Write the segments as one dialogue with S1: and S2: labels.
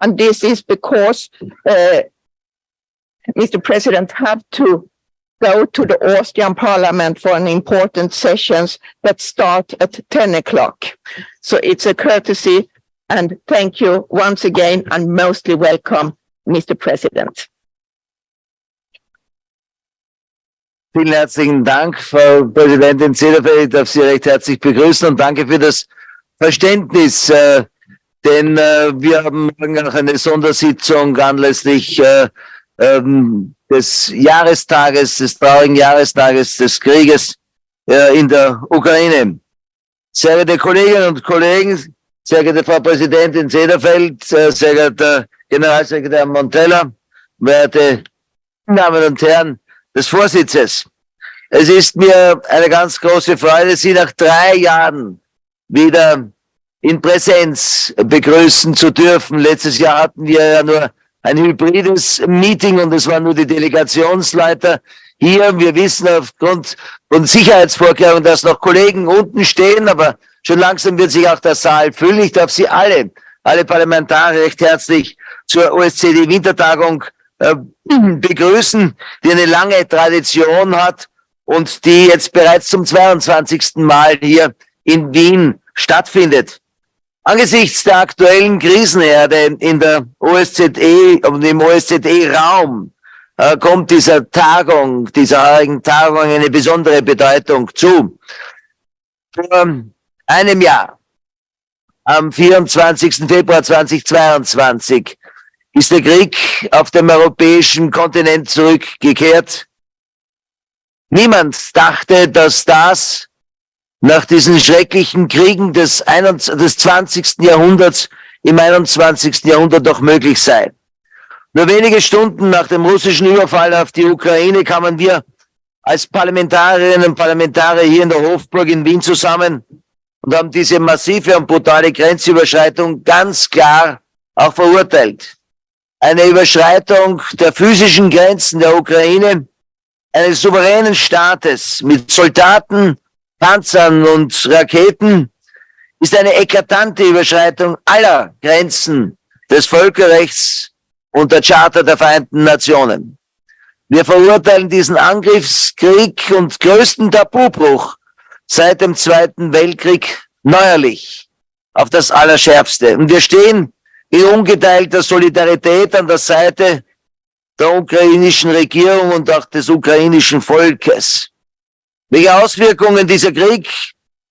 S1: and this is because Mr. President had to go to the Austrian Parliament for an important sessions that start at 10 o'clock. So it's a courtesy, and thank you once again, and mostly welcome, Mr. President.
S2: Vielen herzlichen Dank, Frau Präsidentin Zederfeld. Ich darf Sie recht herzlich begrüßen und danke für das Verständnis, denn wir haben morgen auch eine Sondersitzung anlässlich des Jahrestages, des traurigen Jahrestages des Krieges in der Ukraine. Sehr geehrte Kolleginnen und Kollegen, sehr geehrte Frau Präsidentin Zederfeld, sehr geehrter Generalsekretär Montella, werte Damen und Herren des Vorsitzes. Es ist mir eine ganz große Freude, Sie nach 3 Jahren wieder in Präsenz begrüßen zu dürfen. Letztes Jahr hatten wir ja nur ein hybrides Meeting und es waren nur die Delegationsleiter hier. Wir wissen aufgrund von Sicherheitsvorkehrungen, dass noch Kollegen unten stehen, aber schon langsam wird sich auch der Saal füllen. Ich darf Sie alle Parlamentarier recht herzlich zur OSZE-Wintertagung begrüßen, die eine lange Tradition hat und die jetzt bereits zum 22. Mal hier in Wien stattfindet. Angesichts der aktuellen Krisenherde in der OSZE und im OSZE-Raum kommt dieser heurigen Tagung eine besondere Bedeutung zu. Vor einem Jahr, am 24. Februar 2022, ist der Krieg auf dem europäischen Kontinent zurückgekehrt. Niemand dachte, dass das nach diesen schrecklichen Kriegen des 20. Jahrhunderts im 21. Jahrhundert doch möglich sei. Nur wenige Stunden nach dem russischen Überfall auf die Ukraine kamen wir als Parlamentarierinnen und Parlamentarier hier in der Hofburg in Wien zusammen und haben diese massive und brutale Grenzüberschreitung ganz klar auch verurteilt. Eine Überschreitung der physischen Grenzen der Ukraine, eines souveränen Staates mit Soldaten, Panzern und Raketen, ist eine eklatante Überschreitung aller Grenzen des Völkerrechts und der Charta der Vereinten Nationen. Wir verurteilen diesen Angriffskrieg und größten Tabubruch seit dem Zweiten Weltkrieg neuerlich auf das Allerschärfste. Und wir stehen in ungeteilter Solidarität an der Seite der ukrainischen Regierung und auch des ukrainischen Volkes. Welche Auswirkungen dieser Krieg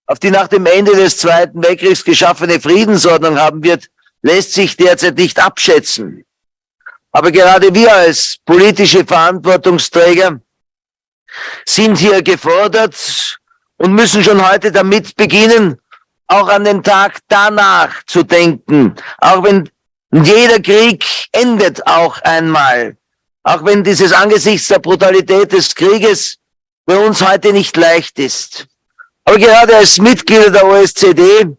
S2: auf die nach dem Ende des Zweiten Weltkriegs geschaffene Friedensordnung haben wird, lässt sich derzeit nicht abschätzen. Aber gerade wir als politische Verantwortungsträger sind hier gefordert und müssen schon heute damit beginnen, auch an den Tag danach zu denken. Auch wenn jeder Krieg endet auch einmal. Auch wenn dieses angesichts der Brutalität des Krieges für uns heute nicht leicht ist. Aber gerade als Mitglieder der OSZE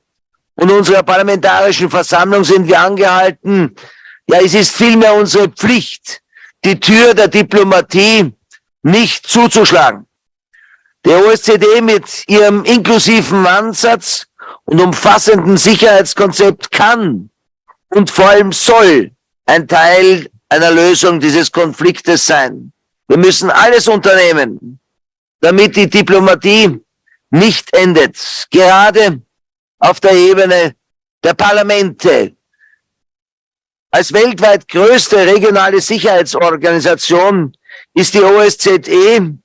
S2: und unserer parlamentarischen Versammlung sind wir angehalten, ja, es ist vielmehr unsere Pflicht, die Tür der Diplomatie nicht zuzuschlagen. Der OSZE mit ihrem inklusiven Ansatz und umfassenden Sicherheitskonzept kann und vor allem soll ein Teil einer Lösung dieses Konfliktes sein. Wir müssen alles unternehmen, damit die Diplomatie nicht endet. Gerade auf der Ebene der Parlamente. Als weltweit größte regionale Sicherheitsorganisation ist die OSZE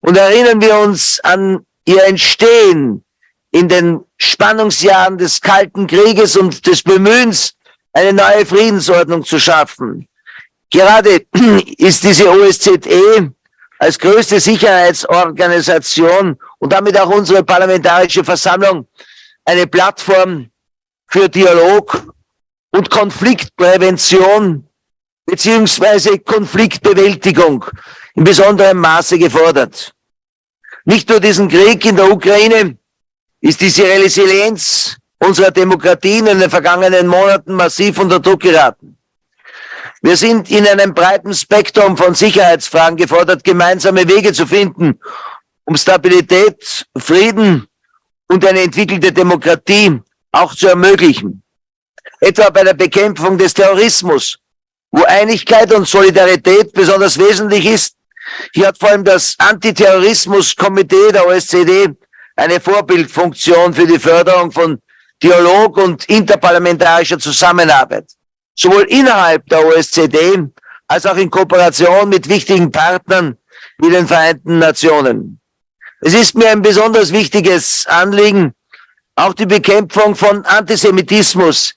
S2: und erinnern wir uns an ihr Entstehen in den Spannungsjahren des Kalten Krieges und des Bemühens, eine neue Friedensordnung zu schaffen. Gerade ist diese OSZE als größte Sicherheitsorganisation und damit auch unsere parlamentarische Versammlung eine Plattform für Dialog und Konfliktprävention beziehungsweise Konfliktbewältigung in besonderem Maße gefordert. Nicht nur diesen Krieg in der Ukraine ist diese Resilienz unserer Demokratien in den vergangenen Monaten massiv unter Druck geraten. Wir sind in einem breiten Spektrum von Sicherheitsfragen gefordert, gemeinsame Wege zu finden, um Stabilität, Frieden und eine entwickelte Demokratie auch zu ermöglichen. etwa bei der Bekämpfung des Terrorismus, wo Einigkeit und Solidarität besonders wesentlich ist. Hier hat vor allem das Antiterrorismus-Komitee der OSZE eine Vorbildfunktion für die Förderung von Dialog und interparlamentarischer Zusammenarbeit, sowohl innerhalb der OSZE als auch in Kooperation mit wichtigen Partnern wie den Vereinten Nationen. Es ist mir ein besonders wichtiges Anliegen, auch die Bekämpfung von Antisemitismus,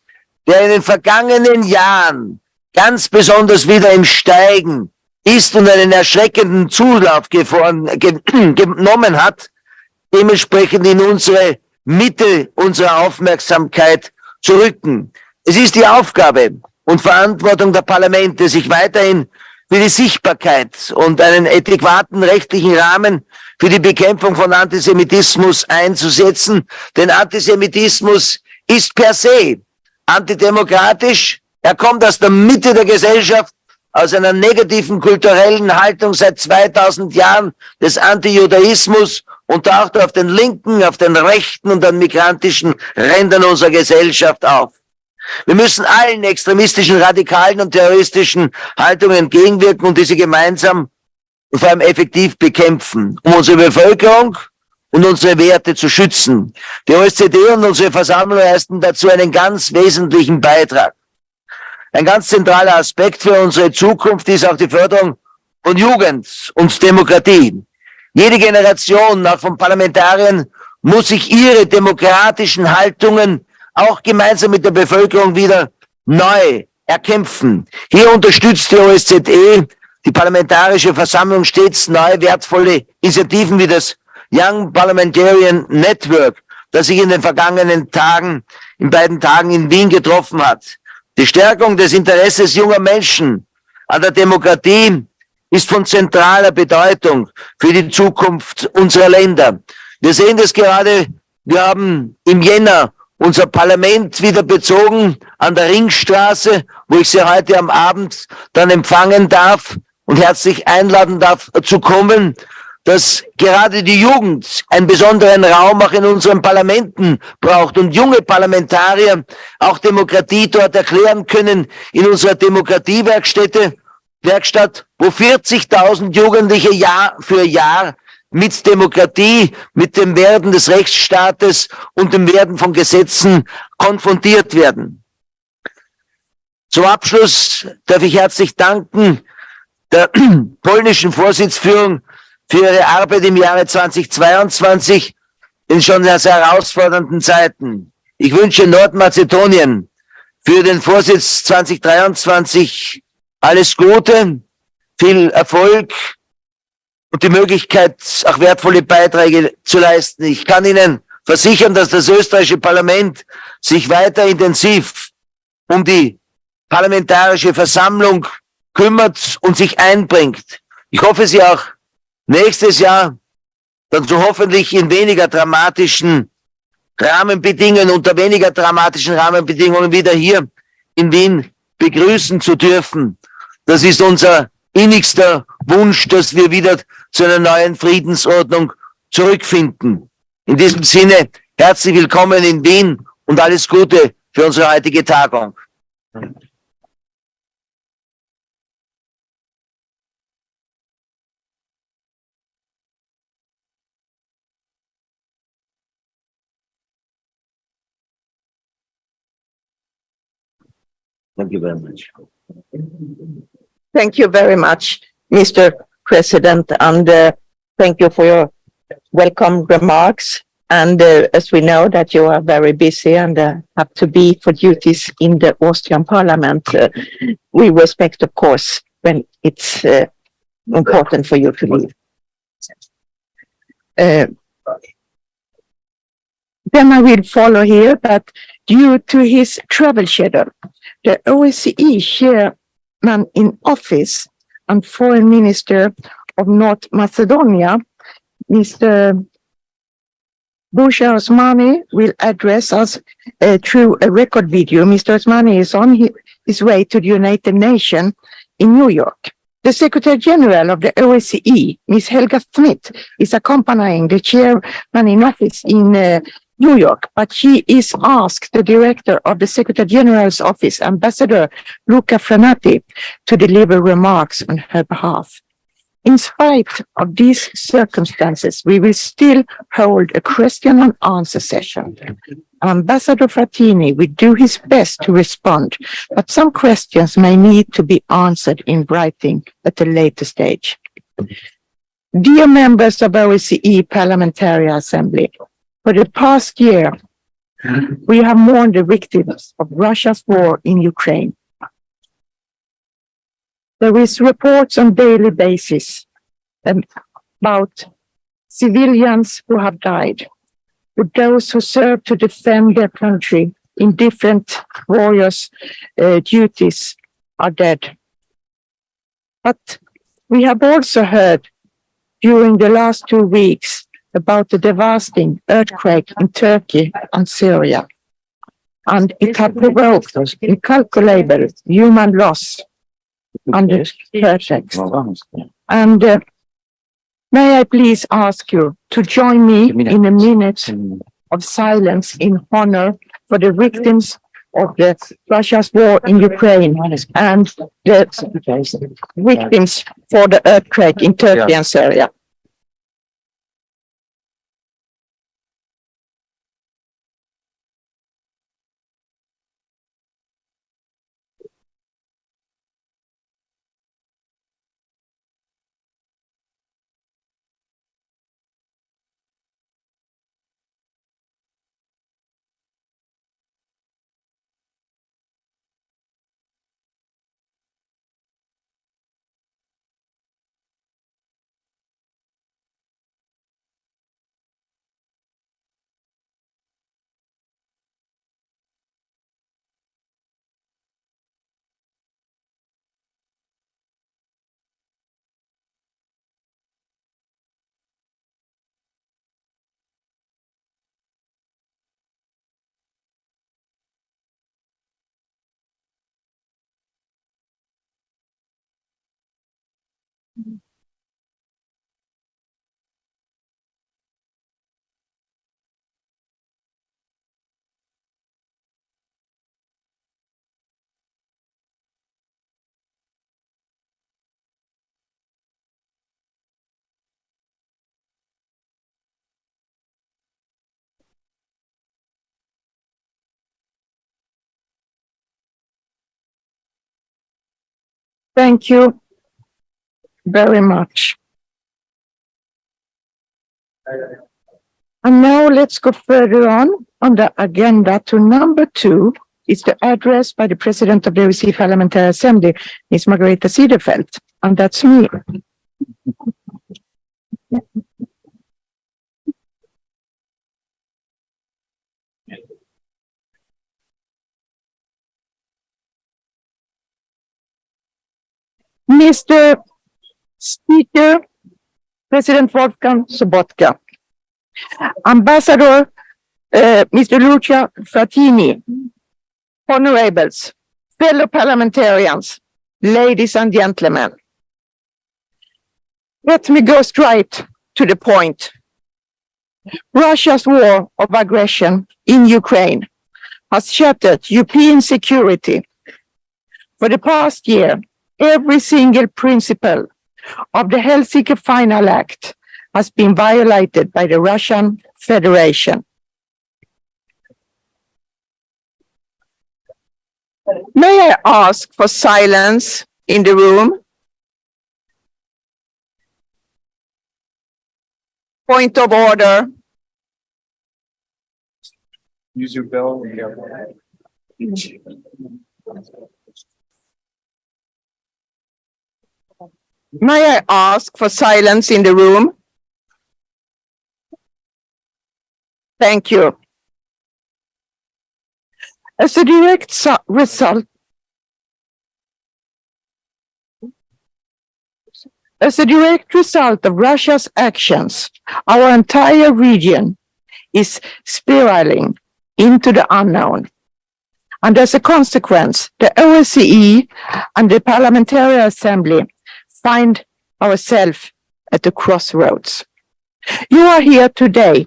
S2: der in den vergangenen Jahren ganz besonders wieder im Steigen ist und einen erschreckenden Zulauf genommen hat, dementsprechend in unsere Mitte unserer Aufmerksamkeit zu rücken. Es ist die Aufgabe und Verantwortung der Parlamente, sich weiterhin für die Sichtbarkeit und einen adäquaten rechtlichen Rahmen für die Bekämpfung von Antisemitismus einzusetzen. Denn Antisemitismus ist per se antidemokratisch. Er kommt aus der Mitte der Gesellschaft, aus einer negativen kulturellen Haltung seit 2000 Jahren des Antijudaismus und taucht auf den linken, auf den rechten und an migrantischen Rändern unserer Gesellschaft auf. Wir müssen allen extremistischen, radikalen und terroristischen Haltungen entgegenwirken und diese gemeinsam und vor allem effektiv bekämpfen, um unsere Bevölkerung und unsere Werte zu schützen. Die OSZE und unsere Versammlung leisten dazu einen ganz wesentlichen Beitrag. Ein ganz zentraler Aspekt für unsere Zukunft ist auch die Förderung von Jugend und Demokratie. Jede Generation, auch von Parlamentariern, muss sich ihre demokratischen Haltungen auch gemeinsam mit der Bevölkerung wieder neu erkämpfen. Hier unterstützt die OSZE, die Parlamentarische Versammlung, stets neue wertvolle Initiativen wie das Young Parliamentarian Network, das sich in den vergangenen Tagen, in beiden Tagen in Wien getroffen hat. Die Stärkung des Interesses junger Menschen an der Demokratie ist von zentraler Bedeutung für die Zukunft unserer Länder. Wir sehen das gerade, wir haben im Jänner unser Parlament wieder bezogen an der Ringstraße, wo ich Sie heute am Abend dann empfangen darf und herzlich einladen darf zu kommen, dass gerade die Jugend einen besonderen Raum auch in unseren Parlamenten braucht und junge Parlamentarier auch Demokratie dort erklären können in unserer Demokratiewerkstatt, wo 40.000 Jugendliche Jahr für Jahr mit Demokratie, mit dem Werden des Rechtsstaates und dem Werden von Gesetzen konfrontiert werden. Zum Abschluss darf ich herzlich danken der polnischen Vorsitzführung für ihre Arbeit im Jahre 2022 in schon sehr herausfordernden Zeiten. Ich wünsche Nordmazedonien für den Vorsitz 2023 alles Gute, viel Erfolg und die Möglichkeit, auch wertvolle Beiträge zu leisten. Ich kann Ihnen versichern, dass das österreichische Parlament sich weiter intensiv um die Parlamentarische Versammlung kümmert und sich einbringt. Ich hoffe, Sie auch nächstes Jahr dann so hoffentlich in weniger dramatischen Rahmenbedingungen, unter weniger dramatischen Rahmenbedingungen wieder hier in Wien begrüßen zu dürfen. Das ist unser innigster Wunsch, dass wir wieder zu einer neuen Friedensordnung zurückfinden. In diesem Sinne, herzlich willkommen in Wien und alles Gute für unsere heutige Tagung. Thank you very much.
S1: Thank you very much, Mr. President, and thank you for your welcome remarks. And as we know that you are very busy and have to be for duties in the Austrian Parliament, we respect, of course, when it's important for you to leave. Then I will follow here that due to his travel schedule, the OSCE chairman in office and foreign minister of North Macedonia, Mr. Busha Osmani, will address us through a record video. Mr. Osmani is on his way to the United Nations in New York. The Secretary General of the OSCE, Ms. Helga Schmidt, is accompanying the chairman in office in New York, but he is asked the director of the Secretary General's office, Ambassador Luca Franati, to deliver remarks on her behalf. In spite of these circumstances, we will still hold a question and answer session. Ambassador Frattini will do his best to respond, but some questions may need to be answered in writing at a later stage. Dear members of OSCE Parliamentary Assembly, for the past year, we have mourned the victims of Russia's war in Ukraine. There is reports on daily basis about civilians who have died, with those who serve to defend their country in different warriors' duties are dead. But we have also heard during the last 2 weeks about the devastating earthquake in Turkey and Syria. And it has provoked incalculable human loss under pretext. And may I please ask you to join me in a minute of silence in honor for the victims of the Russia's war in Ukraine and the victims for the earthquake in Turkey and Syria. Thank you very much. And now let's go further on the agenda to number 2 is the address by the President of the OSCE Parliamentary Assembly, Ms. Margareta Cederfelt, and that's me. Mr. Speaker, President Wolfgang Sobotka, Ambassador Mr. Luca Frattini, honorables, fellow parliamentarians, ladies and gentlemen. Let me go straight to the point. Russia's war of aggression in Ukraine has shattered European security. For the past year, every single principle of the Helsinki Final Act has been violated by the Russian Federation. May I ask for silence in the room? Point of order.
S3: Use your bell.
S1: May I ask for silence in the room? Thank you. As a direct result of Russia's actions, our entire region is spiraling into the unknown. And as a consequence, the OSCE and the Parliamentary Assembly find ourselves at the crossroads. You are here today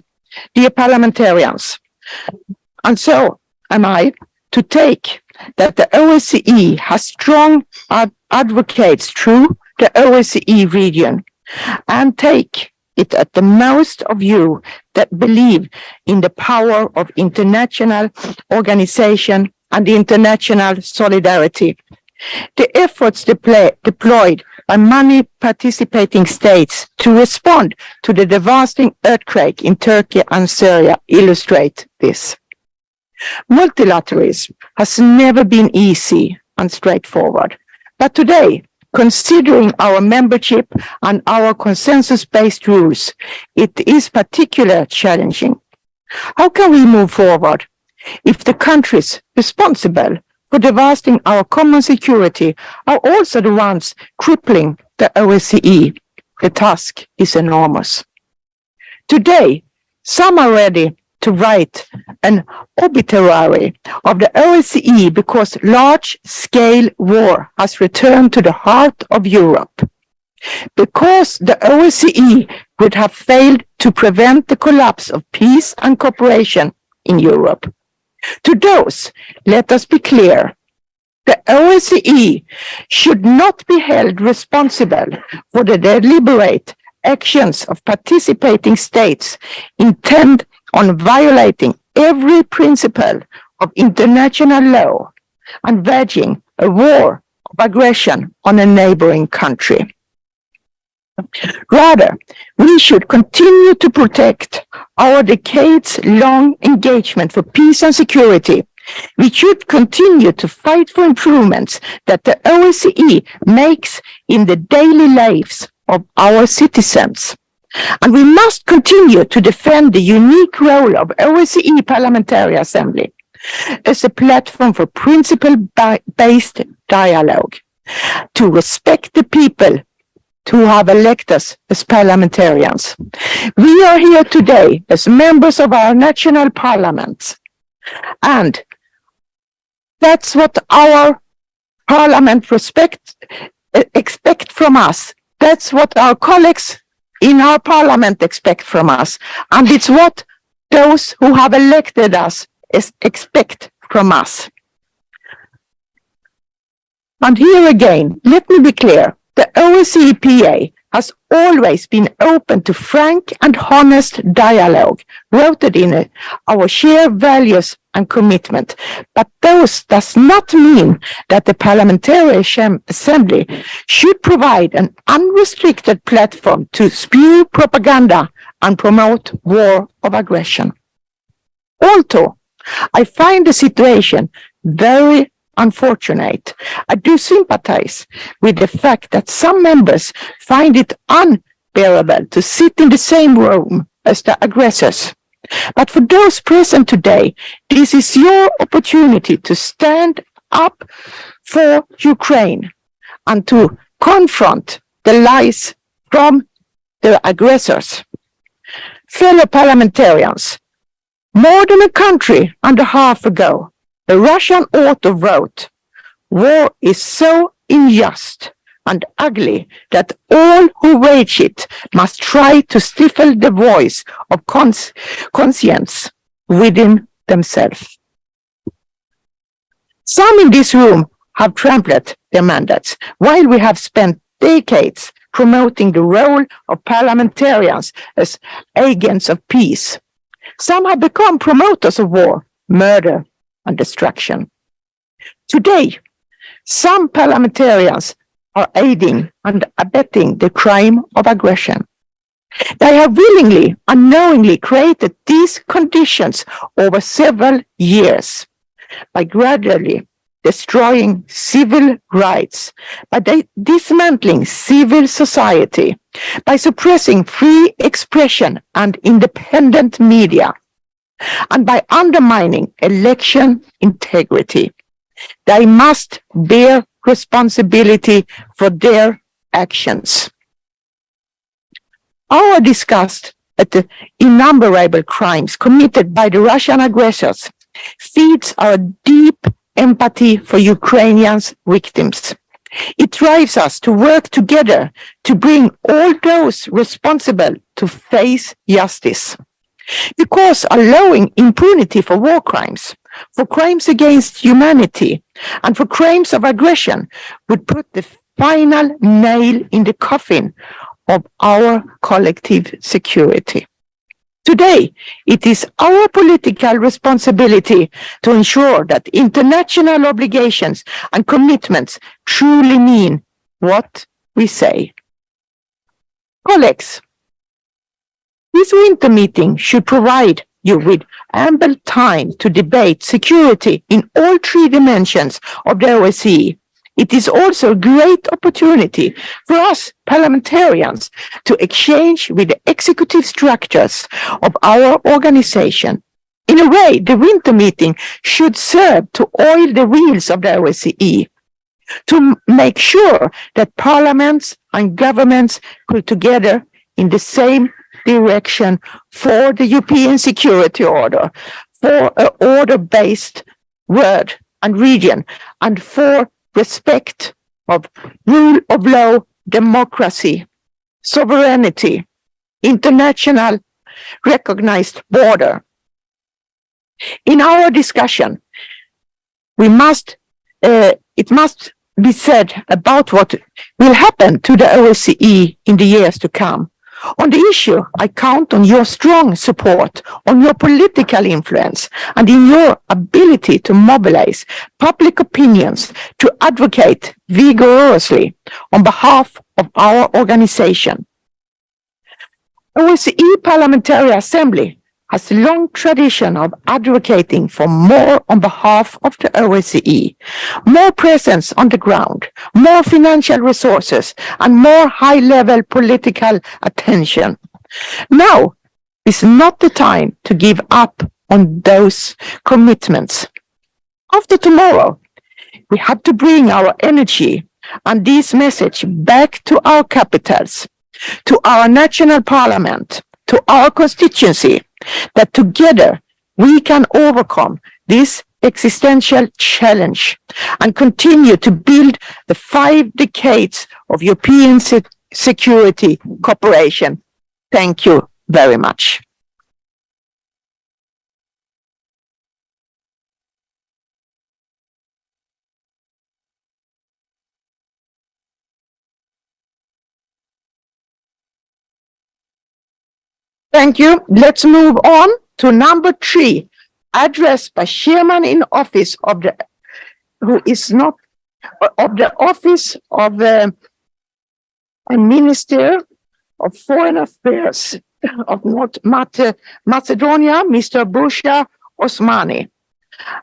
S1: Dear parliamentarians, and so am I to take that the OSCE has strong advocates through the OSCE region, and take it at the most of you that believe in the power of international organization and international solidarity. The efforts deployed by many participating states to respond to the devastating earthquake in Turkey and Syria illustrate this. Multilateralism has never been easy and straightforward, but today, considering our membership and our consensus-based rules, it is particularly challenging. How can we move forward if the countries responsible for devastating our common security are also the ones crippling the OSCE? The task is enormous. Today, some are ready to write an obituary of the OSCE because large-scale war has returned to the heart of Europe. Because the OSCE would have failed to prevent the collapse of peace and cooperation in Europe. To those, let us be clear, the OSCE should not be held responsible for the deliberate actions of participating states intent on violating every principle of international law and waging a war of aggression on a neighboring country. Rather, we should continue to protect our decades-long engagement for peace and security. We should continue to fight for improvements that the OSCE makes in the daily lives of our citizens. And we must continue to defend the unique role of OSCE Parliamentary Assembly as a platform for principle-based dialogue, to respect the people who have elected us as parliamentarians. We are here today as members of our national parliaments, and that's what our parliament expect from us. That's what our colleagues in our parliament expect from us, and it's what those who have elected us expect from us. And here again, let me be clear. The OSCE has always been open to frank and honest dialogue, rooted in our shared values and commitment. But those does not mean that the Parliamentary Assembly should provide an unrestricted platform to spew propaganda and promote war of aggression. Although I find the situation very unfortunate, I do sympathize with the fact that some members find it unbearable to sit in the same room as the aggressors. But for those present today, this is your opportunity to stand up for Ukraine and to confront the lies from the aggressors. Fellow parliamentarians, more than a country and a half ago, the Russian author wrote, "War is so unjust and ugly that all who wage it must try to stifle the voice of conscience within themselves." Some in this room have trampled their mandates, while we have spent decades promoting the role of parliamentarians as agents of peace. Some have become promoters of war, murder, and destruction. Today, some parliamentarians are aiding and abetting the crime of aggression. They have willingly and knowingly created these conditions over several years by gradually destroying civil rights, by dismantling civil society, by suppressing free expression and independent media, and by undermining election integrity. They must bear responsibility for their actions. Our disgust at the innumerable crimes committed by the Russian aggressors feeds our deep empathy for Ukrainians' victims. It drives us to work together to bring all those responsible to face justice. because allowing impunity for war crimes, for crimes against humanity, and for crimes of aggression would put the final nail in the coffin of our collective security. Today, it is our political responsibility to ensure that international obligations and commitments truly mean what we say. Colleagues, this winter meeting should provide you with ample time to debate security in all three dimensions of the OSCE. It is also a great opportunity for us parliamentarians to exchange with the executive structures of our organization. In a way, the winter meeting should serve to oil the wheels of the OSCE, to make sure that parliaments and governments pull together in the same direction for the European security order, for an order-based world and region, and for respect of rule of law, democracy, sovereignty, international recognized border. In our discussion, it must be said about what will happen to the OSCE in the years to come. On the issue, I count on your strong support, on your political influence, and in your ability to mobilize public opinions to advocate vigorously on behalf of our organization. OSCE Parliamentary Assembly has a long tradition of advocating for more on behalf of the OSCE, more presence on the ground, more financial resources, and more high-level political attention. Now is not the time to give up on those commitments. After tomorrow, we have to bring our energy and this message back to our capitals, to our national parliament, to our constituency, that together we can overcome this existential challenge and continue to build the 5 decades of European security cooperation. Thank you very much. Thank you. Let's move on to number 3, address by Chairman in Office of the, who is not, of the Office of a Minister of Foreign Affairs of North Macedonia, Mr. Busha Osmani.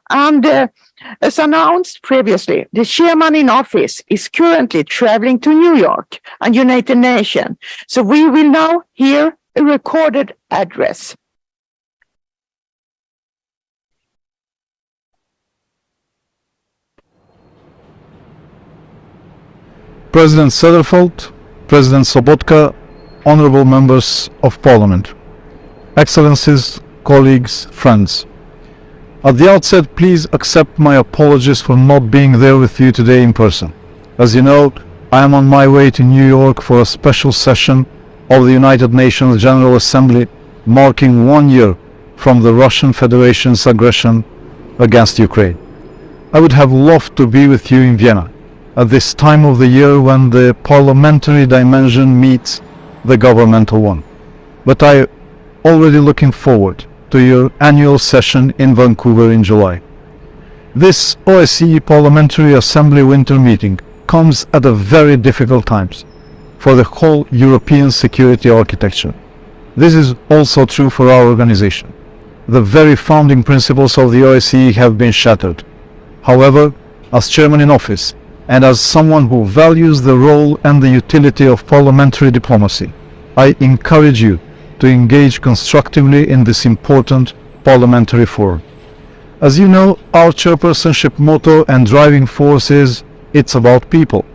S1: And as announced previously, the Chairman in Office is currently traveling to New York and United Nations. So we will now hear a recorded address.
S4: President Söderfeldt, President Sobotka, honorable members of Parliament, Excellencies, colleagues, friends. At the outset, please accept my apologies for not being there with you today in person. As you know, I am on my way to New York for a special session of the United Nations General Assembly marking 1 year from the Russian Federation's aggression against Ukraine. I would have loved to be with you in Vienna at this time of the year when the parliamentary dimension meets the governmental one. But I am already looking forward to your annual session in Vancouver in July. This OSCE Parliamentary Assembly winter meeting comes at a very difficult times for the whole European security architecture. This is also true for our organization. The very founding principles of the OSCE have been shattered. However, as Chairman in Office, and as someone who values the role and the utility of parliamentary diplomacy, I encourage you to engage constructively in this important parliamentary forum. As you know, our chairpersonship motto and driving force is, it's about people.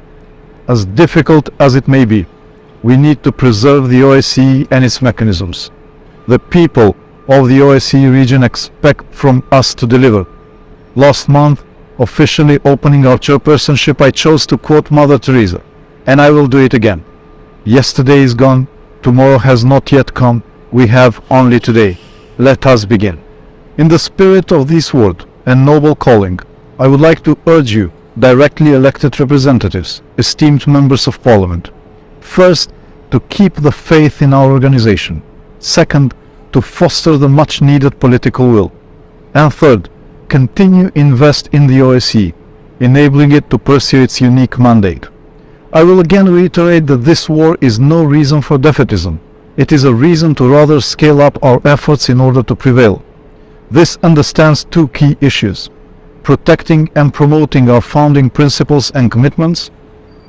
S4: As difficult as it may be, we need to preserve the OSCE and its mechanisms. The people of the OSCE region expect from us to deliver. Last month, officially opening our chairpersonship, I chose to quote Mother Teresa, and I will do it again. Yesterday is gone, tomorrow has not yet come, we have only today. let us begin. In the spirit of this word and noble calling, I would like to urge you, directly elected representatives, esteemed members of Parliament, first, to keep the faith in our organization. Second, to foster the much needed political will. And third, continue invest in the OSCE, enabling it to pursue its unique mandate. I will again reiterate that this war is no reason for defeatism. It is a reason to rather scale up our efforts in order to prevail. This understands two key issues: protecting and promoting our founding principles and commitments,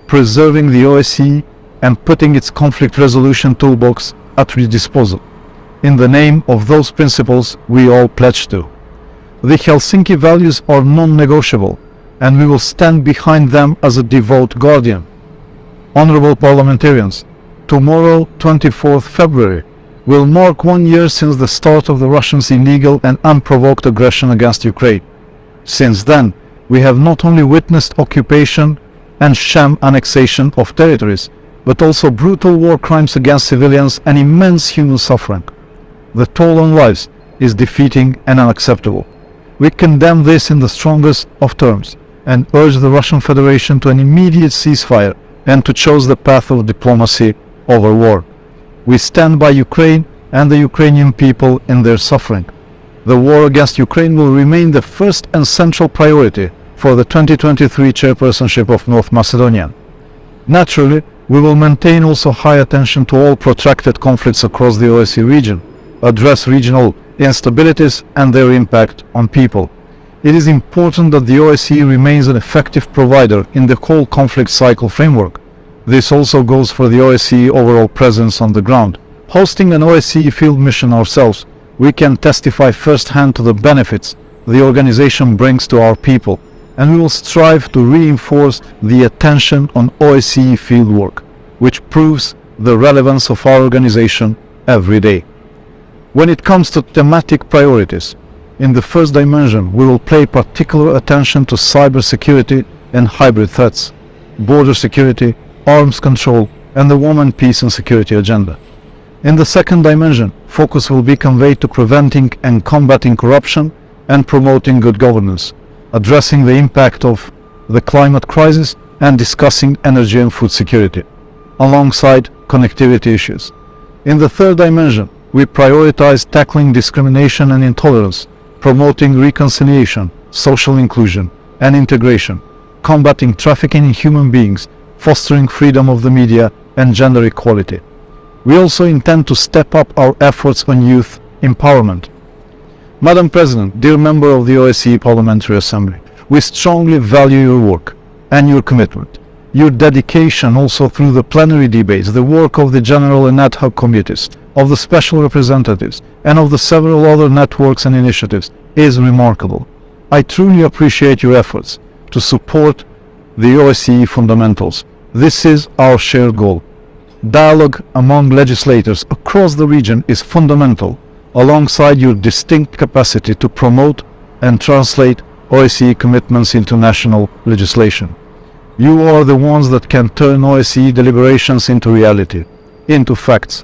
S4: preserving the OSCE, and putting its conflict resolution toolbox at your disposal. In the name of those principles we all pledge to. The Helsinki values are non-negotiable, and we will stand behind them as a devout guardian. Honorable parliamentarians, tomorrow, 24th February, will mark 1 year since the start of the Russians' illegal and unprovoked aggression against Ukraine. Since then, we have not only witnessed occupation and sham annexation of territories, but also brutal war crimes against civilians and immense human suffering. The toll on lives is defeating and unacceptable. We condemn this in the strongest of terms and urge the Russian Federation to an immediate ceasefire and to choose the path of diplomacy over war. We stand by Ukraine and the Ukrainian people in their suffering. The war against Ukraine will remain the first and central priority for the 2023 chairpersonship of North Macedonia. Naturally, we will maintain also high attention to all protracted conflicts across the OSCE region, address regional instabilities and their impact on people. It is important that the OSCE remains an effective provider in the whole conflict cycle framework. This also goes for the OSCE overall presence on the ground. Hosting an OSCE field mission ourselves, we can testify firsthand to the benefits the organization brings to our people, and we will strive to reinforce the attention on OSCE field work, which proves the relevance of our organization every day. When it comes to thematic priorities, in the first dimension, we will pay particular attention to cybersecurity and hybrid threats, border security, arms control, and the women, peace and security agenda. In the second dimension, focus will be conveyed to preventing and combating corruption and promoting good governance, addressing the impact of the climate crisis and discussing energy and food security, alongside connectivity issues. In the third dimension, we prioritize tackling discrimination and intolerance, promoting reconciliation, social inclusion and integration, combating trafficking in human beings, fostering freedom of the media and gender equality. We also intend to step up our efforts on youth empowerment. Madam President, dear member of the OSCE Parliamentary Assembly, we strongly value your work and your commitment, your dedication also through the plenary debates, the work of the general and ad hoc committees, of the special representatives, and of the several other networks and initiatives is remarkable. I truly appreciate your efforts to support the OSCE fundamentals. This is our shared goal. Dialogue among legislators across the region is fundamental, alongside your distinct capacity to promote and translate OSCE commitments into national legislation. You are the ones that can turn OSCE deliberations into reality, into facts.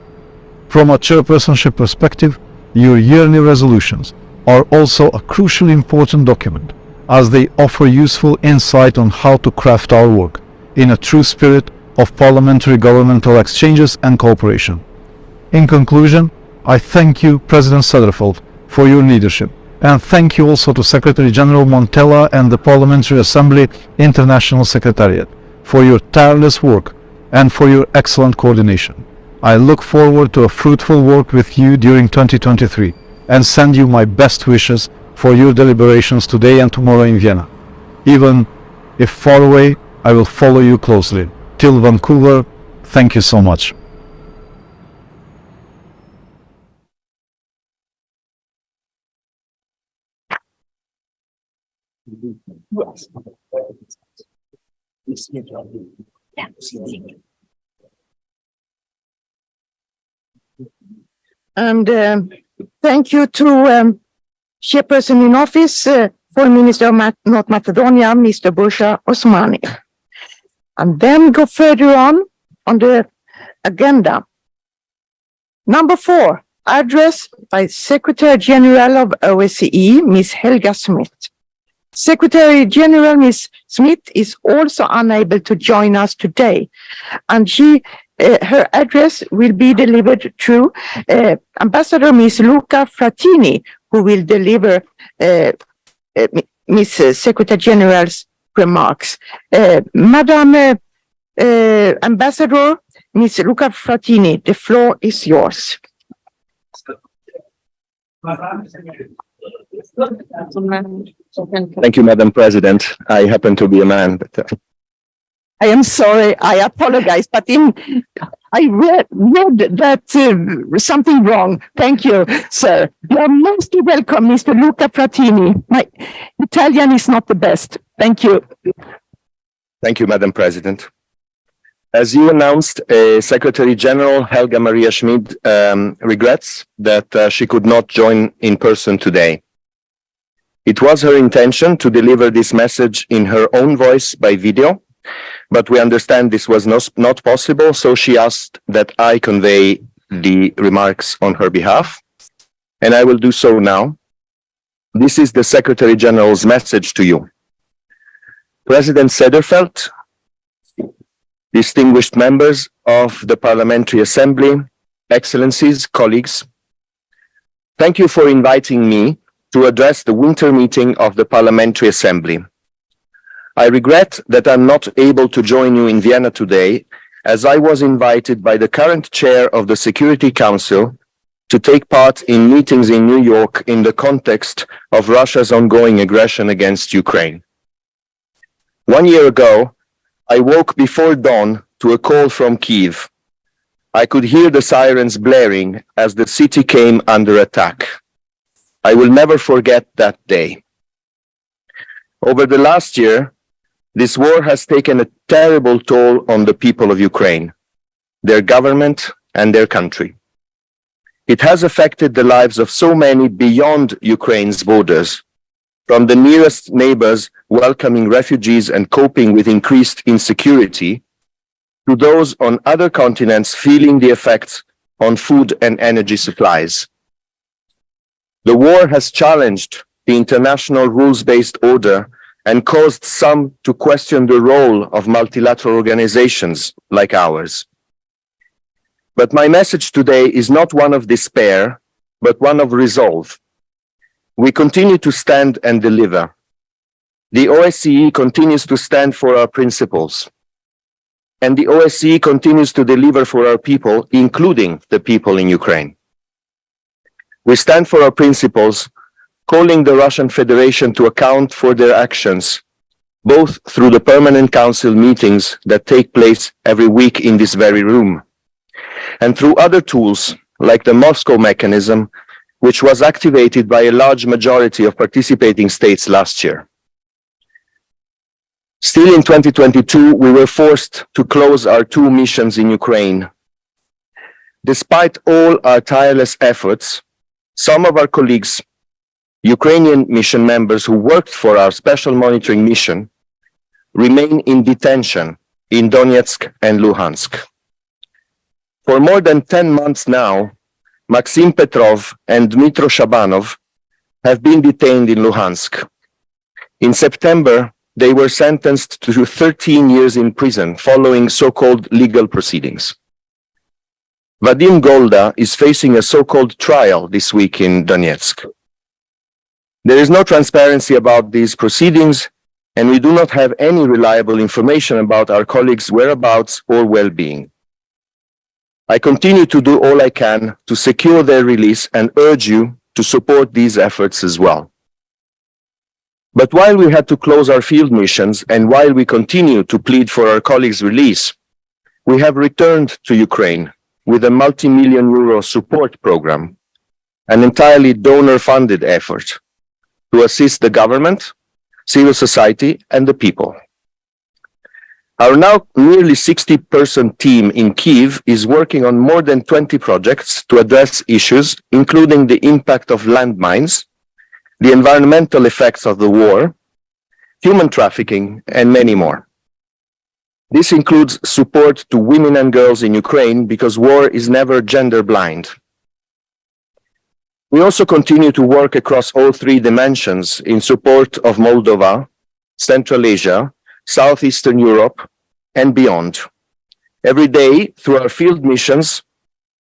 S4: From a chairpersonship perspective, your yearly resolutions are also a crucially important document, as they offer useful insight on how to craft our work in a true spirit of parliamentary governmental exchanges and cooperation. In conclusion, I thank you, President Söderfeldt, for your leadership, and thank you also to Secretary General Montella and the Parliamentary Assembly International Secretariat for your tireless work and for your excellent coordination. I look forward to a fruitful work with you during 2023 and send you my best wishes for your deliberations today and tomorrow in Vienna. Even if far away, I will follow you closely. Till Vancouver, thank you so much.
S1: And thank you to Chairperson in Office, Foreign Minister of North Macedonia, Mr. Busha Osmani. And then go further on the agenda. Number 4, address by Secretary General of OSCE, Ms. Helga Smith. Secretary General Ms. Smith is also unable to join us today, and her address will be delivered through Ambassador Ms. Luca Frattini, who will deliver Ms. Secretary General's remarks. Madam Ambassador Ms. Luca Frattini, the floor is yours.
S5: Thank you, Madam President. I happen to be a man, but
S1: I am sorry, I apologize, but I read that something wrong. Thank you, sir. You are most welcome, Mr. Luca Frattini. My Italian is not the best. Thank you.
S5: thank you, Madam President. As you announced, Secretary General Helga Maria Schmid regrets that she could not join in person today. It was her intention to deliver this message in her own voice by video, but we understand this was not possible, so she asked that I convey the remarks on her behalf, and I will do so now. This is the Secretary General's message to you. President Sederfeld, distinguished members of the Parliamentary Assembly, Excellencies, colleagues, thank you for inviting me to address the winter meeting of the Parliamentary Assembly. I regret that I'm not able to join you in Vienna today, as I was invited by the current chair of the Security Council to take part in meetings in New York in the context of Russia's ongoing aggression against Ukraine. 1 year ago, I woke before dawn to a call from Kyiv. I could hear the sirens blaring as the city came under attack. I will never forget that day. Over the last year, this war has taken a terrible toll on the people of Ukraine, their government, and their country. It has affected the lives of so many beyond Ukraine's borders, from the nearest neighbors welcoming refugees and coping with increased insecurity, to those on other continents feeling the effects on food and energy supplies. The war has challenged the international rules-based order and caused some to question the role of multilateral organizations like ours. But my message today is not one of despair, but one of resolve. We continue to stand and deliver. The OSCE continues to stand for our principles. And the OSCE continues to deliver for our people, including the people in Ukraine. We stand for our principles, calling the Russian Federation to account for their actions, both through the Permanent Council meetings that take place every week in this very room, and through other tools like the Moscow mechanism, which was activated by a large majority of participating states last year. Still in 2022, we were forced to close our 2 missions in Ukraine. Despite all our tireless efforts, some of our colleagues, Ukrainian mission members who worked for our special monitoring mission, remain in detention in Donetsk and Luhansk. For more than 10 months now, Maxim Petrov and Dmytro Shabanov have been detained in Luhansk. In September, they were sentenced to 13 years in prison following so-called legal proceedings. Vadim Golda is facing a so-called trial this week in Donetsk. There is no transparency about these proceedings, and we do not have any reliable information about our colleagues' whereabouts or well-being. I continue to do all I can to secure their release and urge you to support these efforts as well. But while we had to close our field missions and while we continue to plead for our colleagues' release, we have returned to Ukraine with a multi-million euro support program, an entirely donor-funded effort to assist the government, civil society, and the people. Our now nearly 60-person team in Kyiv is working on more than 20 projects to address issues, including the impact of landmines, the environmental effects of the war, human trafficking, and many more. This includes support to women and girls in Ukraine because war is never gender blind. We also continue to work across all three dimensions in support of Moldova, Central Asia, Southeastern Europe, and beyond. Every day, through our field missions,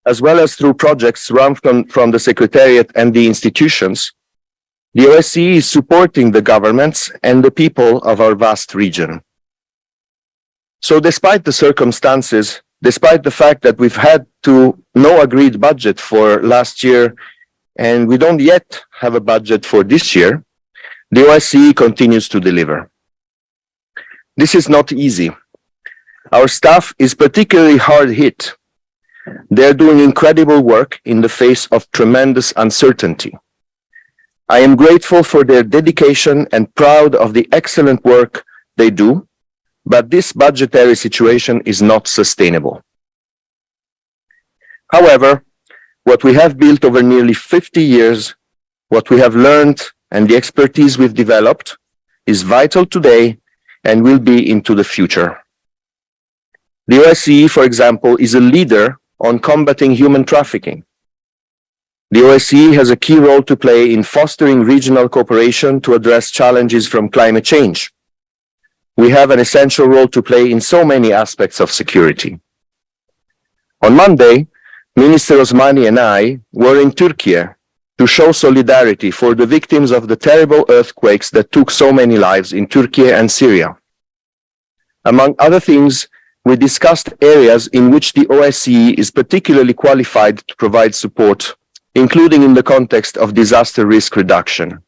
S5: as well as through projects run from the Secretariat and the institutions, the OSCE is supporting the governments and the people of our vast region. So despite the circumstances, despite the fact that we've had no agreed budget for last year, and we don't yet have a budget for this year, the OSCE continues to deliver. This is not easy. Our staff is particularly hard hit. They're doing incredible work in the face of tremendous uncertainty. I am grateful for their dedication and proud of the excellent work they do, but this budgetary situation is not sustainable. However, what we have built over nearly 50 years, what we have learned, and the expertise we've developed is vital today and will be into the future. The OSCE, for example, is a leader on combating human trafficking. The OSCE has a key role to play in fostering regional cooperation to address challenges from climate change. We have an essential role to play in so many aspects of security. On Monday, Minister Osmani and I were in Turkey to show solidarity for the victims of the terrible earthquakes that took so many lives in Turkey and Syria. Among other things, we discussed areas in which the OSCE is particularly qualified to provide support, including in the context of disaster risk reduction.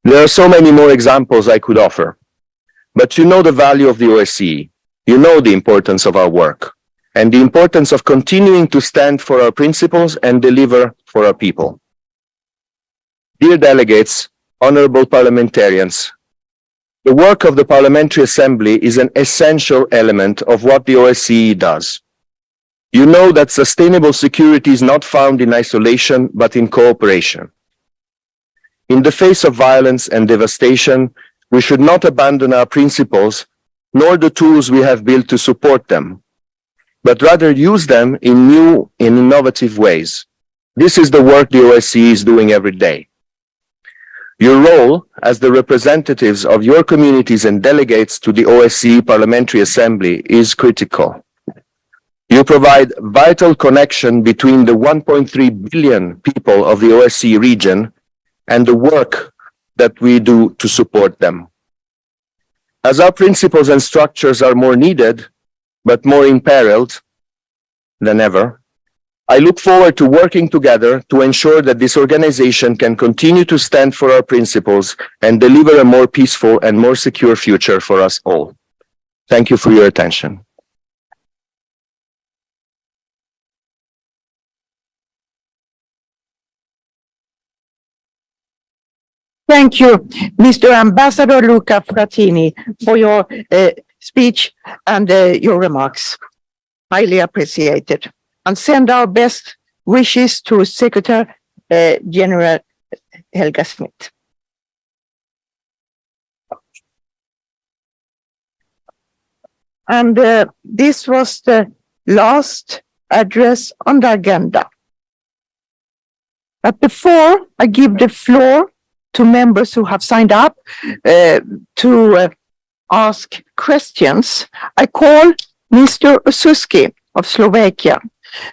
S5: There are so many more examples I could offer, but you know the value of the OSCE, you know the importance of our work, and the importance of continuing to stand for our principles and deliver for our people. Dear delegates, honorable parliamentarians, the work of the Parliamentary Assembly is an essential element of what the OSCE does. You know that sustainable security is not found in isolation, but in cooperation. In the face of violence and devastation, we should not abandon our principles, nor the tools we have built to support them, but rather use them in new and innovative ways. This is the work the OSCE is doing every day. Your role as the representatives of your communities and delegates to the OSCE Parliamentary Assembly is critical. You provide vital connection between the 1.3 billion people of the OSCE region and the work that we do to support them. As our principles and structures are more needed, but more imperiled than ever, I look forward to working together to ensure that this organization can continue to stand for our principles and deliver a more peaceful and more secure future for us all. Thank you for your attention.
S1: Thank you, Mr. Ambassador Luca Frattini, for your speech and your remarks. Highly appreciated. And send our best wishes to Secretary General Helga Schmidt. And this was the last address on the agenda. But before I give the floor to members who have signed up to ask questions, I call Mr. Osuski of Slovakia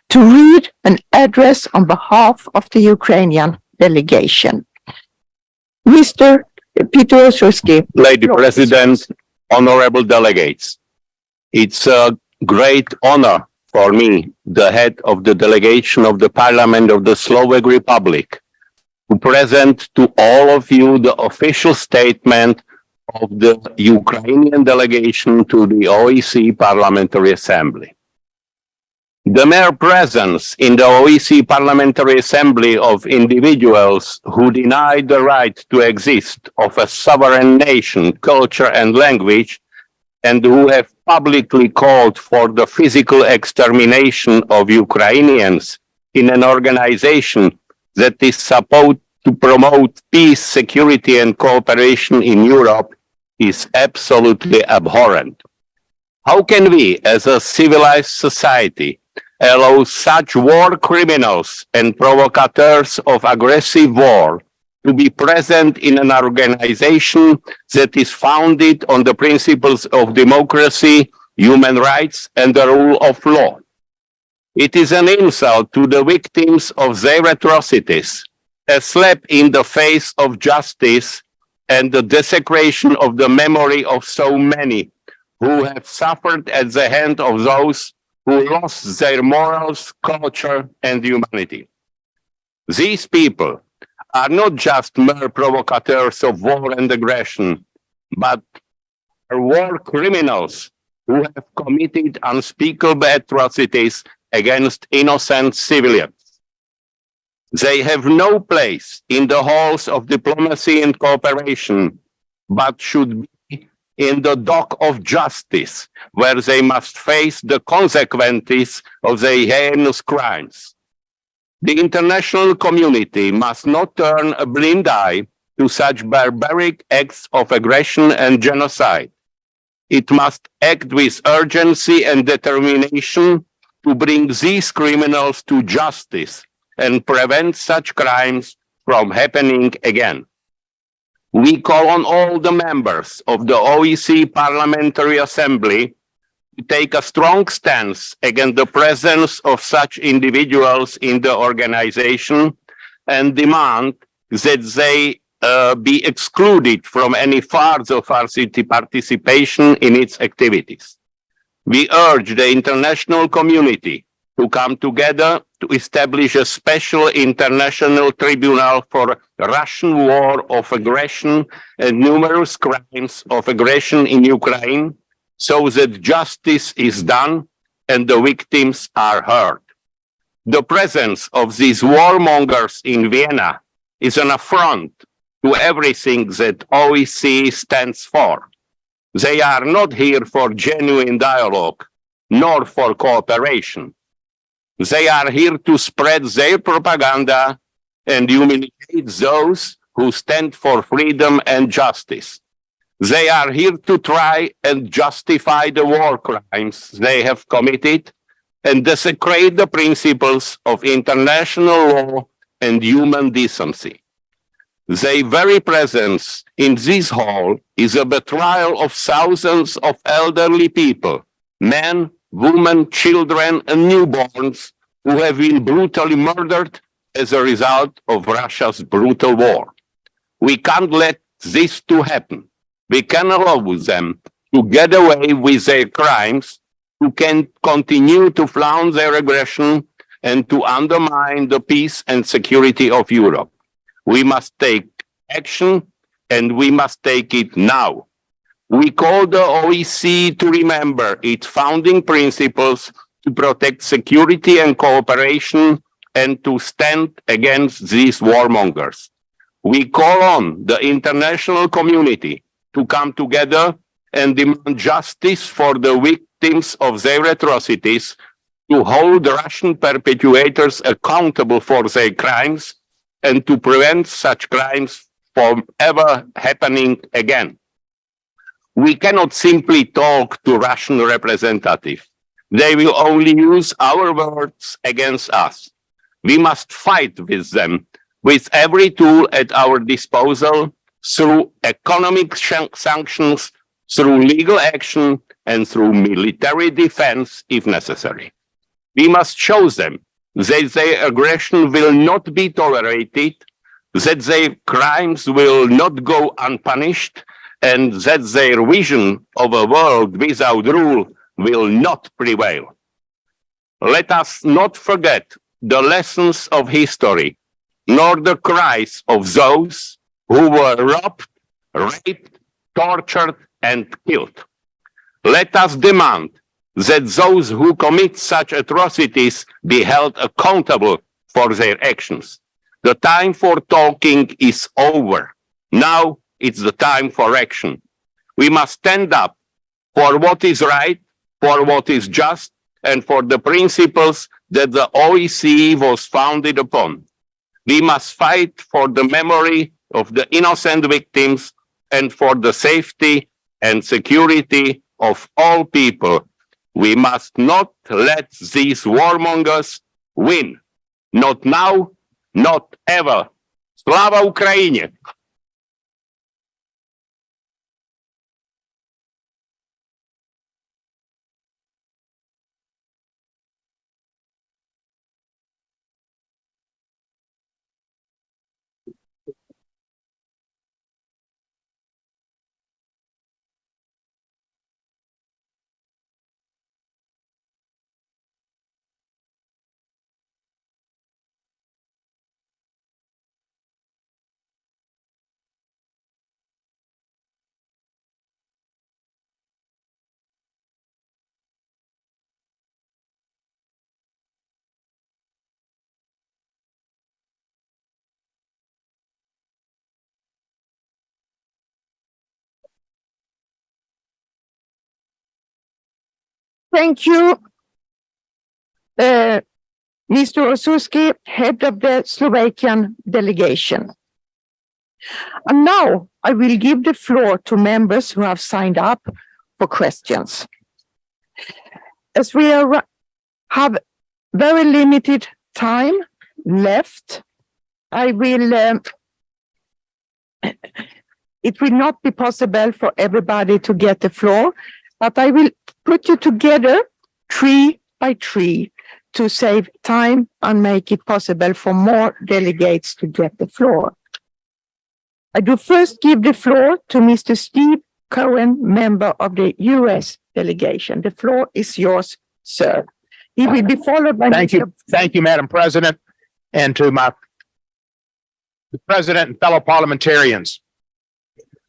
S1: to read an address on behalf of the Ukrainian delegation. Mr. Peter Osuski.
S6: Lady President, honorable delegates, it's a great honor for me, the head of the delegation of the Parliament of the Slovak Republic, to present to all of you the official statement of the Ukrainian delegation to the OSCE Parliamentary Assembly. The mere presence in the OSCE Parliamentary Assembly of individuals who deny the right to exist of a sovereign nation, culture and language, and who have publicly called for the physical extermination of Ukrainians in an organization that is supposed to promote peace, security and cooperation in Europe is absolutely abhorrent. How can we, as a civilized society, allows such war criminals and provocateurs of aggressive war to be present in an organization that is founded on the principles of democracy, human rights, and the rule of law. It is an insult to the victims of their atrocities, a slap in the face of justice, and the desecration of the memory of so many who have suffered at the hand of those who lost their morals, culture, and humanity. These people are not just mere provocateurs of war and aggression, but are war criminals who have committed unspeakable atrocities against innocent civilians. They have no place in the halls of diplomacy and cooperation, but should be in the dock of justice, where they must face the consequences of their heinous crimes. The international community must not turn a blind eye to such barbaric acts of aggression and genocide. It must act with urgency and determination to bring these criminals to justice and prevent such crimes from happening again. We call on all the members of the OEC Parliamentary Assembly to take a strong stance against the presence of such individuals in the organization and demand that they be excluded from any further varsity participation in its activities. We urge the international community to come together to establish a special international tribunal for Russian war of aggression and numerous crimes of aggression in Ukraine, so that justice is done and the victims are heard. The presence of these warmongers in Vienna is an affront to everything that OEC stands for. They are not here for genuine dialogue, nor for cooperation. They are here to spread their propaganda and humiliate those who stand for freedom and justice. They are here to try and justify the war crimes they have committed and desecrate the principles of international law and human decency. Their very presence in this hall is a betrayal of thousands of elderly people, men, women, children, and newborns who have been brutally murdered as a result of Russia's brutal war. We can't let this to happen. We can allow them to get away with their crimes, who can continue to flaunt their aggression and to undermine the peace and security of Europe. We must take action, and we must take it now. We call the OEC to remember its founding principles to protect security and cooperation and to stand against these warmongers. We call on the international community to come together and demand justice for the victims of their atrocities, to hold Russian perpetrators accountable for their crimes, and to prevent such crimes from ever happening again. We cannot simply talk to Russian representatives. They will only use our words against us. We must fight with them with every tool at our disposal, through economic sanctions, through legal action, and through military defense if necessary. We must show them that their aggression will not be tolerated, that their crimes will not go unpunished, and that their vision of a world without rule will not prevail. Let us not forget the lessons of history, nor the cries of those who were robbed, raped, tortured, and killed. Let us demand that those who commit such atrocities be held accountable for their actions. The time for talking is over. Now it's the time for action. We must stand up for what is right, for what is just, and for the principles that the OEC was founded upon. We must fight for the memory of the innocent victims and for the safety and security of all people We must not let these warmongers win. Not now, not ever. Slava Ukraini!
S1: Thank you, Mr. Osuski, head of the Slovakian delegation. And now I will give the floor to members who have signed up for questions. As we have very limited time left, it will not be possible for everybody to get the floor, but I will put you together 3 by 3 to save time and make it possible for more delegates to get the floor. I do first give the floor to Mr. Steve Cohen, member of the U.S. delegation. The floor is yours, sir. He will be followed by
S7: Thank you, Madam President, and to the President and fellow parliamentarians.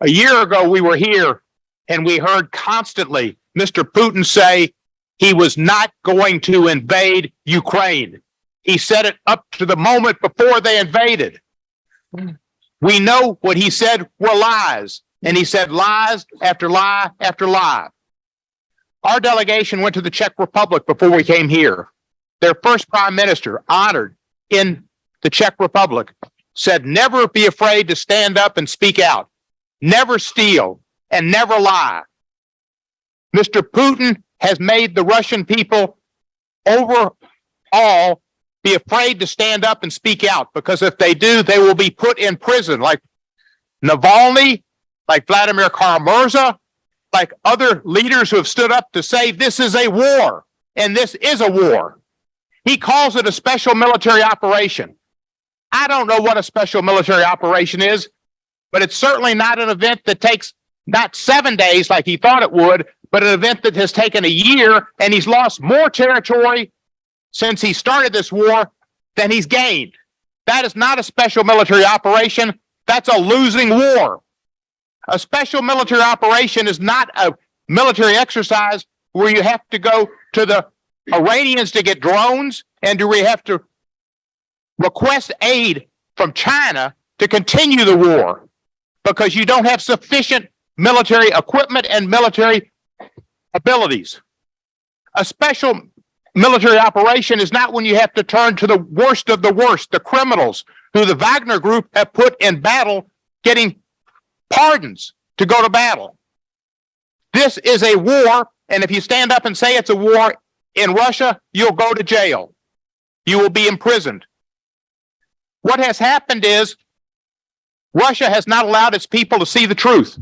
S7: A year ago, we were here and we heard constantly Mr. Putin say he was not going to invade Ukraine. He said it up to the moment before they invaded. We know what he said were lies, and he said lies after lie after lie. Our delegation went to the Czech Republic before we came here. Their first prime minister, honored in the Czech Republic, said never be afraid to stand up and speak out, never steal, and never lie. Mr. Putin has made the Russian people overall be afraid to stand up and speak out, because if they do, they will be put in prison like Navalny, like Vladimir Kara-Murza, like other leaders who have stood up to say this is a war, and this is a war. He calls it a special military operation. I don't know what a special military operation is, but it's certainly not an event that takes not 7 days like he thought it would, but an event that has taken a year, and he's lost more territory since he started this war than he's gained. That is not a special military operation. That's a losing war. A special military operation is not a military exercise where you have to go to the Iranians to get drones and where you have to request aid from China to continue the war because you don't have sufficient military equipment and military abilities. A special military operation is not when you have to turn to the worst of the worst, the criminals who the Wagner group have put in battle, getting pardons to go to battle. This is a war, and if you stand up and say it's a war in Russia, you'll go to jail. You will be imprisoned. What has happened is Russia has not allowed its people to see the truth.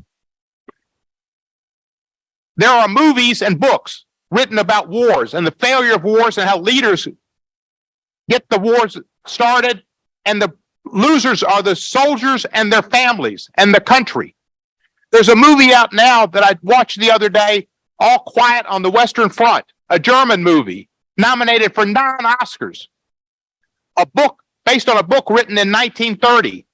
S7: There are movies and books written about wars and the failure of wars and how leaders get the wars started, and the losers are the soldiers and their families and the country. There's a movie out now that I watched the other day, All Quiet on the Western Front, a German movie nominated for 9 Oscars. A book based on a book written in 1930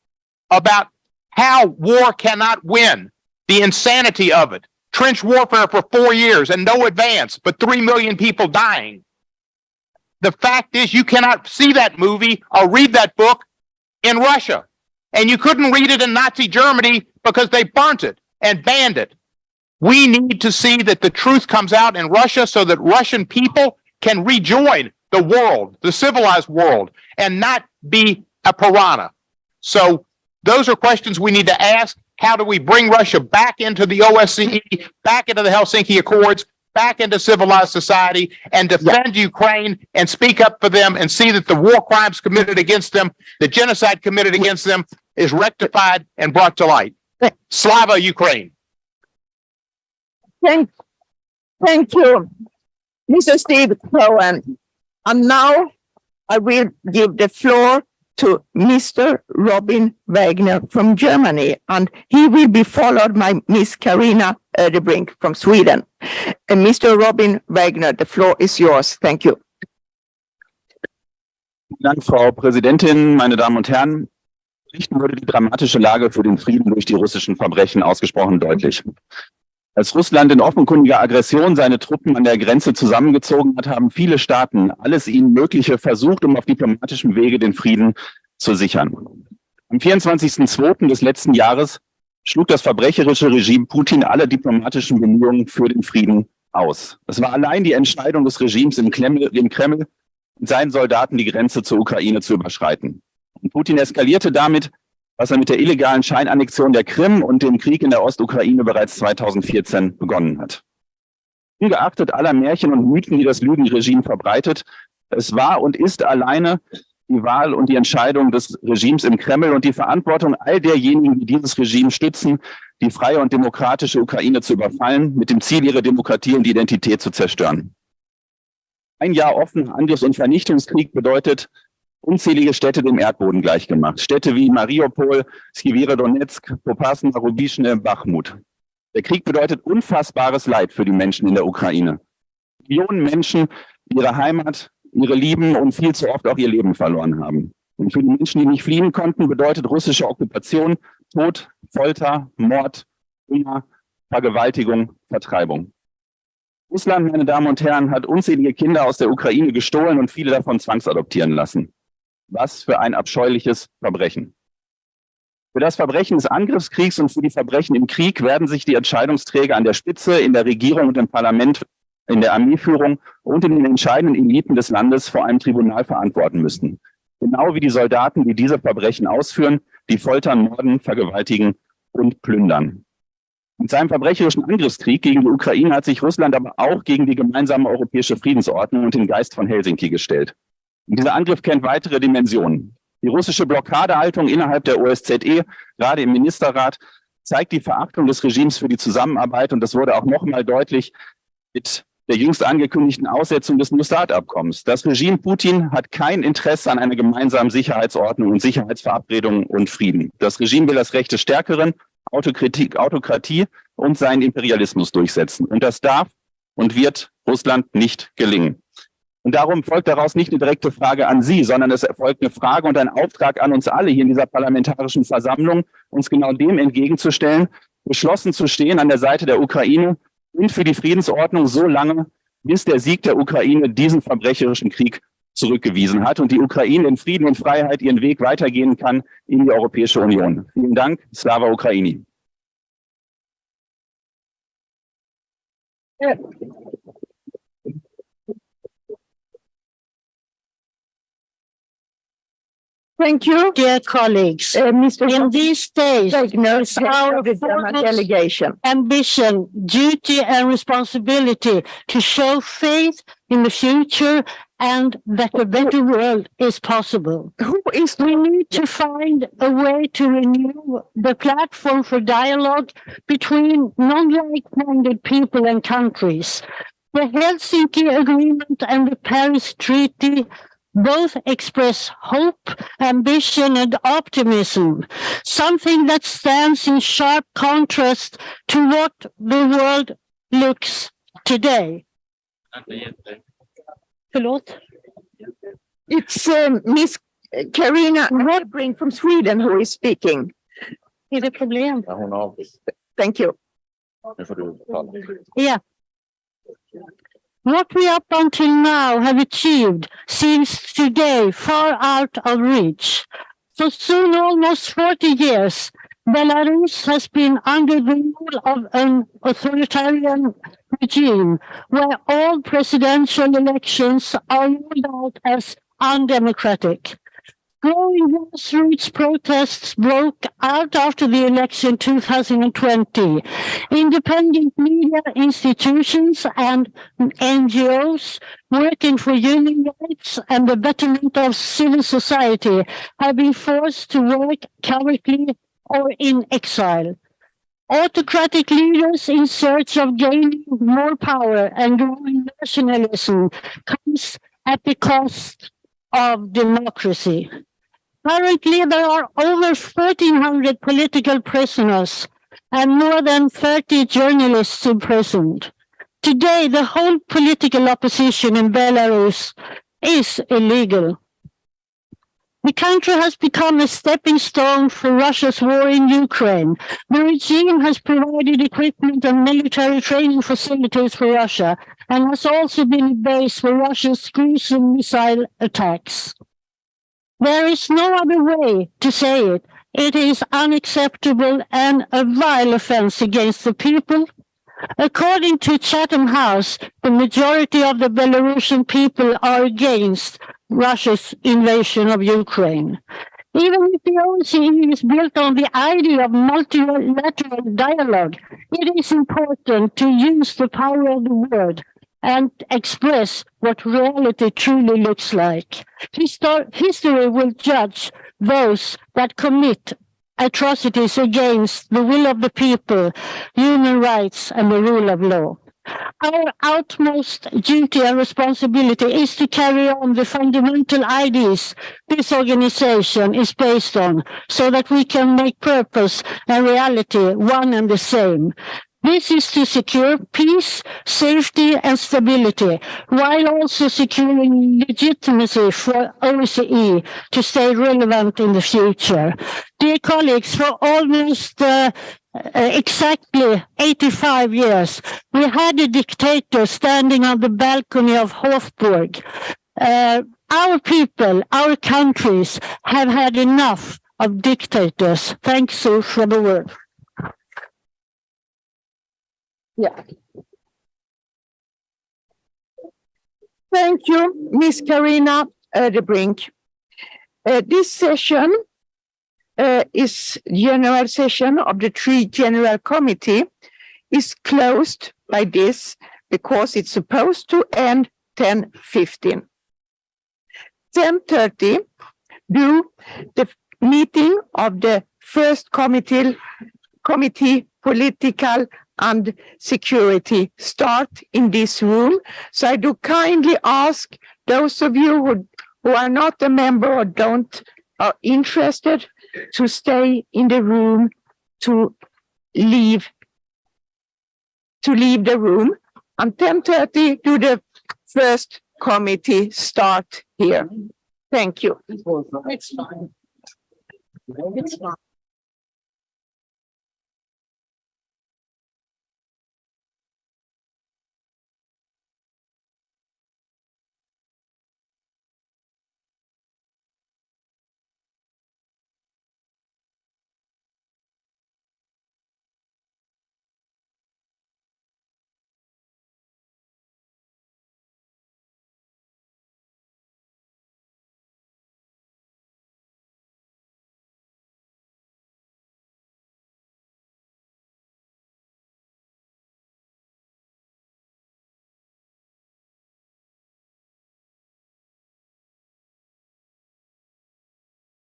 S7: about how war cannot win, the insanity of it. Trench warfare for 4 years and no advance, but 3 million people dying. The fact is you cannot see that movie or read that book in Russia. And you couldn't read it in Nazi Germany because they burnt it and banned it. We need to see that the truth comes out in Russia so that Russian people can rejoin the world, the civilized world, and not be a piranha. So those are questions we need to ask. How do we bring Russia back into the OSCE, back into the Helsinki Accords? back into civilized society and defend Ukraine and speak up for them and see that the war crimes committed against them, the genocide committed against them is rectified and brought to light. Slava Ukraine.
S1: Thank you, Mr. Steve Cohen. And now I will give the floor to Mr. Robin Wagner from Germany, and he will be followed by Miss Carina Ödebrink from Sweden. And Mr. Robin Wagner, the floor is yours. Thank you.
S8: Vielen Dank, Frau Präsidentin, meine Damen und Herren. Berichten wurde die dramatische Lage für den Frieden durch die russischen Verbrechen ausgesprochen deutlich. Als Russland in offenkundiger Aggression seine Truppen an der Grenze zusammengezogen hat, haben viele Staaten alles ihnen Mögliche versucht, um auf diplomatischem Wege den Frieden zu sichern. Am 24.02. des letzten Jahres schlug das verbrecherische Regime Putin alle diplomatischen Bemühungen für den Frieden aus. Es war allein die Entscheidung des Regimes im Kreml, mit seinen Soldaten die Grenze zur Ukraine zu überschreiten. Und Putin eskalierte damit, was er mit der illegalen Scheinannexion der Krim und dem Krieg in der Ostukraine bereits 2014 begonnen hat. Ungeachtet aller Märchen und Mythen, die das Lügenregime verbreitet, es war und ist alleine die Wahl und die Entscheidung des Regimes im Kreml und die Verantwortung all derjenigen, die dieses Regime stützen, die freie und demokratische Ukraine zu überfallen, mit dem Ziel, ihre Demokratie und Identität zu zerstören. Ein Jahr offener Angriffs- und Vernichtungskrieg bedeutet, unzählige Städte dem Erdboden gleichgemacht. Städte wie Mariupol, Sjeverodonezk, Popasna, Rubischne, Bachmut. Der Krieg bedeutet unfassbares Leid für die Menschen in der Ukraine. Millionen Menschen, die ihre Heimat, ihre Lieben und viel zu oft auch ihr Leben verloren haben. Und für die Menschen, die nicht fliehen konnten, bedeutet russische Okkupation Tod, Folter, Mord, Hunger, Vergewaltigung, Vertreibung. Russland, meine Damen und Herren, hat unzählige Kinder aus der Ukraine gestohlen und viele davon zwangsadoptieren lassen. Was für ein abscheuliches Verbrechen. Für das Verbrechen des Angriffskriegs und für die Verbrechen im Krieg werden sich die Entscheidungsträger an der Spitze, in der Regierung und im Parlament, in der Armeeführung und in den entscheidenden Eliten des Landes vor einem Tribunal verantworten müssen. Genau wie die Soldaten, die diese Verbrechen ausführen, die foltern, morden, vergewaltigen und plündern. Mit seinem verbrecherischen Angriffskrieg gegen die Ukraine hat sich Russland aber auch gegen die gemeinsame europäische Friedensordnung und den Geist von Helsinki gestellt. Und dieser Angriff kennt weitere Dimensionen. Die russische Blockadehaltung innerhalb der OSZE, gerade im Ministerrat, zeigt die Verachtung des Regimes für die Zusammenarbeit. Und das wurde auch nochmal deutlich mit der jüngst angekündigten Aussetzung des New Start-Abkommens. Das Regime Putin hat kein Interesse an einer gemeinsamen Sicherheitsordnung und Sicherheitsverabredungen und Frieden. Das Regime will das Recht des Stärkeren, Autokratie und seinen Imperialismus durchsetzen. Und das darf und wird Russland nicht gelingen. Und darum folgt daraus nicht eine direkte Frage an Sie, sondern es erfolgt eine Frage und ein Auftrag an uns alle hier in dieser parlamentarischen Versammlung, uns genau dem entgegenzustellen, geschlossen zu stehen an der Seite der Ukraine und für die Friedensordnung so lange, bis der Sieg der Ukraine diesen verbrecherischen Krieg zurückgewiesen hat und die Ukraine in Frieden und Freiheit ihren Weg weitergehen kann in die Europäische Union. Vielen Dank. Slava Ukraini.
S1: Thank you.
S9: Dear colleagues,
S1: Mr.
S9: in these days, it's our
S1: delegation.
S9: ambition, duty and responsibility to show faith in the future and that a better world is possible. We need to find a way to renew the platform for dialogue between non-like-minded people and countries. The Helsinki Agreement and the Paris Treaty both express hope, ambition, and optimism, something that stands in sharp contrast to what the world looks today.
S1: It's Miss Carina Ödebrink from Sweden who is speaking.
S9: Är det problem?
S1: Thank you.
S9: Yeah. What we up until now have achieved seems today far out of reach. For soon almost 40 years, Belarus has been under the rule of an authoritarian regime where all presidential elections are ruled out as undemocratic. Growing grassroots protests broke out after the election 2020. Independent media institutions and NGOs working for human rights and the betterment of civil society have been forced to work covertly or in exile. Autocratic leaders in search of gaining more power and growing nationalism comes at the cost of democracy. Currently, there are over 1,400 political prisoners and more than 30 journalists imprisoned. Today, the whole political opposition in Belarus is illegal. The country has become a stepping stone for Russia's war in Ukraine. The regime has provided equipment and military training facilities for Russia and has also been a base for Russia's cruise and missile attacks. There is no other way to say it. It is unacceptable and a vile offense against the people. According to Chatham House, the majority of the Belarusian people are against Russia's invasion of Ukraine. Even if the OSCE is built on the idea of multilateral dialogue, it is important to use the power of the word and express what reality truly looks like. History will judge those that commit atrocities against the will of the people, human rights, and the rule of law. Our utmost duty and responsibility is to carry on the fundamental ideas this organization is based on, so that we can make purpose and reality one and the same. This is to secure peace, safety, and stability, while also securing legitimacy for OSCE to stay relevant in the future. Dear colleagues, for almost exactly 85 years, we had a dictator standing on the balcony of Hofburg. Our people, our countries have had enough of dictators. Thanks you for the word.
S1: Yeah. Thank you, Ms. Karina Ödebrink. This session is general session of the three general committee is closed by this because it's supposed to end 10:15. 10:30 do the meeting of the first committee political and security start in this room. So I do kindly ask those of you who are not a member or are interested to stay in the room, to leave the room. And 10:30 do the first committee start here. Thank you.
S9: It's fine. It's fine.